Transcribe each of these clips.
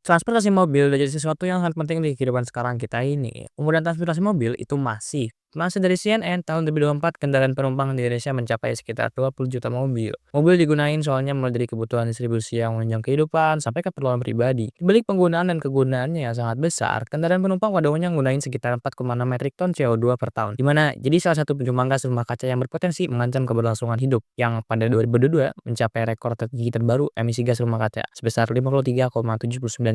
Transportasi mobil udah jadi sesuatu yang sangat penting di kehidupan sekarang kita ini. Penggunaan transportasi mobil itu masif. Masih dari CNN tahun 2024, kendaraan penumpang di Indonesia mencapai sekitar 20 juta mobil. Mobil digunain soalnya mulai dari kebutuhan distribusi yang menunjang kehidupan sampai keperluan pribadi. Di balik penggunaan dan kegunaannya yang sangat besar, kendaraan penumpang pada umumnya nggunain sekitar 4,6 metrik ton CO2 per tahun. Dimana jadi salah satu penyumbang gas rumah kaca yang berpotensi mengancam keberlangsungan hidup. Yang pada 2022 mencapai rekor tertinggi terbaru emisi gas rumah kaca sebesar 53,79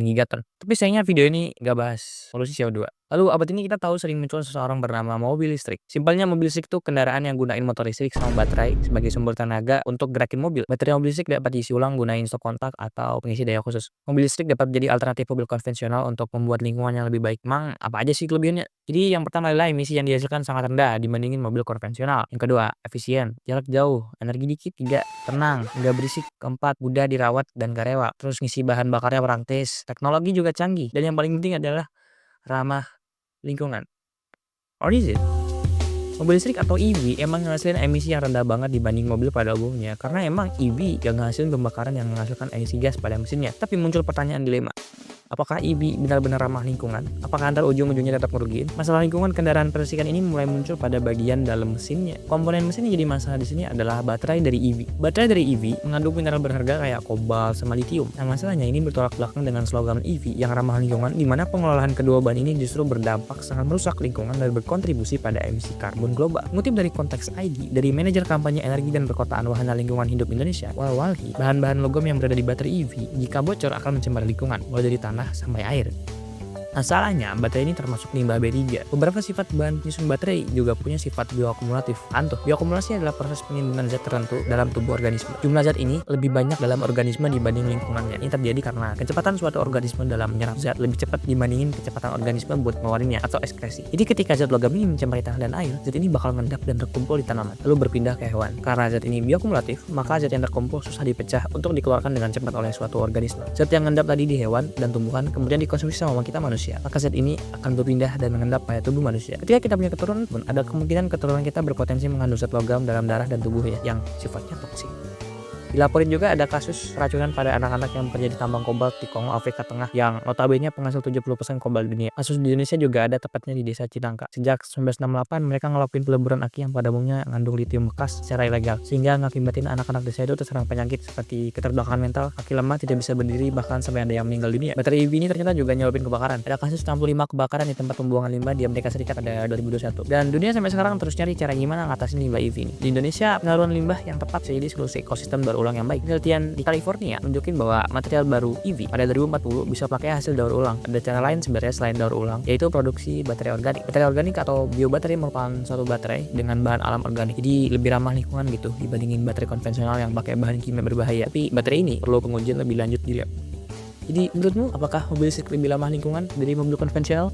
gigaton. Tapi sayangnya video ini gak bahas polusi CO2. Lalu abad ini kita tahu sering muncul seseorang bernama mobil listrik. Simpelnya mobil listrik itu kendaraan yang gunain motor listrik sama baterai sebagai sumber tenaga untuk gerakin mobil. Baterai mobil listrik dapat diisi ulang gunain stok kontak atau pengisi daya khusus. Mobil listrik dapat menjadi alternatif mobil konvensional untuk membuat lingkungan yang lebih baik. Mang, apa aja sih kelebihannya? Jadi yang pertama adalah emisi yang dihasilkan sangat rendah dibandingin mobil konvensional. Yang kedua, efisien, jarak jauh, energi dikit. Tiga, tenang, nggak berisik. Keempat, mudah dirawat dan gak rewel. Terus ngisi bahan bakarnya praktis. Teknologi juga canggih. Dan yang paling penting adalah ramah lingkungan. Or is it? Mobil listrik atau EV emang ngasilin emisi yang rendah banget dibanding mobil pada umumnya. Karena emang EV gak ngasilin pembakaran yang menghasilkan emisi gas pada mesinnya. Tapi muncul pertanyaan dilema. Apakah EV benar-benar ramah lingkungan? Apakah antar ujung-ujungnya tetap merugiin? Masalah lingkungan kendaraan persikan ini mulai muncul pada bagian dalam mesinnya. Komponen mesin yang jadi masalah di sini adalah baterai dari EV. Baterai dari EV mengandung mineral berharga kayak kobalt sama litium. Nah, masalahnya ini bertolak belakang dengan slogan EV yang ramah lingkungan, di mana pengelolaan kedua bahan ini justru berdampak sangat merusak lingkungan dan berkontribusi pada emisi karbon global. Ngutip dari Konteks ID, dari manajer kampanye energi dan perkotaan wahana lingkungan hidup Indonesia, Walhi, bahan-bahan logam yang berada di baterai EV jika bocor akan mencemari lingkungan, mulai dari tanah sampai air. Masalahnya, baterai ini termasuk limbah B3. Beberapa sifat bahan penyusun baterai juga punya sifat bioakumulatif. Antuh, bioakumulasi adalah proses penimbunan zat tertentu dalam tubuh organisme. Jumlah zat ini lebih banyak dalam organisme dibanding lingkungannya. Ini terjadi karena kecepatan suatu organisme dalam menyerap zat lebih cepat dibandingin kecepatan organisme buat mengeluarinnya atau ekskresi. Jadi ketika zat logam ini mencemari tanah dan air, zat ini bakal mengendap dan terkumpul di tanaman, lalu berpindah ke hewan. Karena zat ini bioakumulatif, maka zat yang terkumpul susah dipecah untuk dikeluarkan dengan cepat oleh suatu organisme. Zat yang mengendap tadi di hewan dan tumbuhan kemudian dikonsumsi sama kita manusia. Maka zat ini akan berpindah dan mengendap pada tubuh manusia. Ketika kita punya keturunan pun, ada kemungkinan keturunan kita berpotensi mengandung zat logam dalam darah dan tubuh yang sifatnya toksik. Dilaporin juga ada kasus keracunan pada anak-anak yang bekerja di tambang kobalt di Kongo, Afrika Tengah yang notabene penghasil 70% kobalt dunia. Kasus di Indonesia juga ada, tepatnya di desa Cinangka. Sejak 1968 mereka ngelakuin peleburan aki yang pada umumnya mengandung litium bekas secara ilegal, sehingga ngakibatin anak-anak desa itu terserang penyakit seperti keterbelakangan mental, kaki lemah, tidak bisa berdiri, bahkan sampai ada yang meninggal dunia. Baterai EV ini ternyata juga nyebabin kebakaran. Ada kasus 65 kebakaran di tempat pembuangan limbah di Amerika Serikat pada 2021. Dan dunia sampai sekarang terus nyari cara gimana ngatasin limbah EV ini. Di Indonesia, penyaluran limbah yang tepat jadi solusi ekosistem daur ulang yang baik. Penelitian di California nunjukin bahwa material baru EV pada 2040 bisa pakai hasil daur ulang. Ada cara lain sebenarnya selain daur ulang, yaitu produksi baterai organik. Baterai organik atau biobaterai merupakan suatu baterai dengan bahan alam organik, jadi lebih ramah lingkungan gitu dibandingin baterai konvensional yang pakai bahan kimia berbahaya. Tapi baterai ini perlu pengujian lebih lanjut di lab. Jadi menurutmu apakah mobil listrik lebih ramah lingkungan dari mobil konvensional?